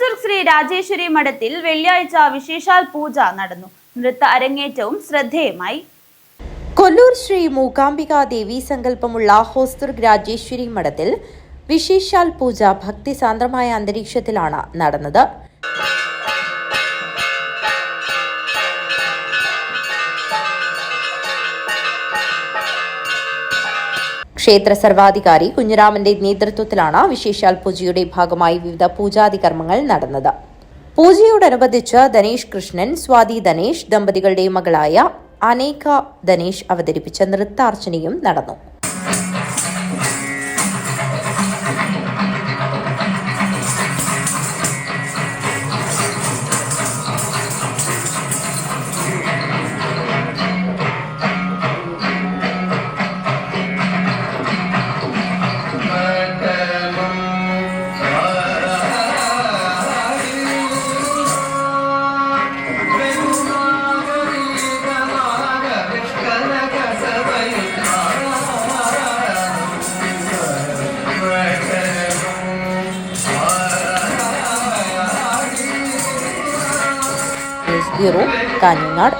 ഹോസ്ദുർഗ് ശ്രീ രാജേശ്വരി മഠത്തിൽ വെള്ളിയാഴ്ച വിശേഷാൽ പൂജ നടന്നു. നൃത്ത അരങ്ങേറ്റവും ശ്രദ്ധേയമായി. കൊല്ലൂർ ശ്രീ മൂകാംബിക ദേവി സങ്കല്പമുള്ള ഹോസ്ദുർഗ് രാജേശ്വരി മഠത്തിൽ വിശേഷാൽ പൂജ ഭക്തിസാന്ദ്രമായ അന്തരീക്ഷത്തിലാണ് നടന്നത്. ക്ഷേത്ര സർവാധികാരി കുഞ്ഞിരാമന്റെ നേതൃത്വത്തിലാണ് വിശേഷാൽ പൂജയുടെ ഭാഗമായി വിവിധ പൂജാതി കർമ്മങ്ങൾ നടന്നത്. പൂജയോടനുബന്ധിച്ച് ധനേഷ് കൃഷ്ണൻ, സ്വാതി ധനേഷ് ദമ്പതികളുടെ മകളായ അനേക ധനേഷ് അവതരിപ്പിച്ച നൃത്താർച്ചനയും നടന്നു. ബ്യൂറോ, കാഞ്ഞങ്ങാട്.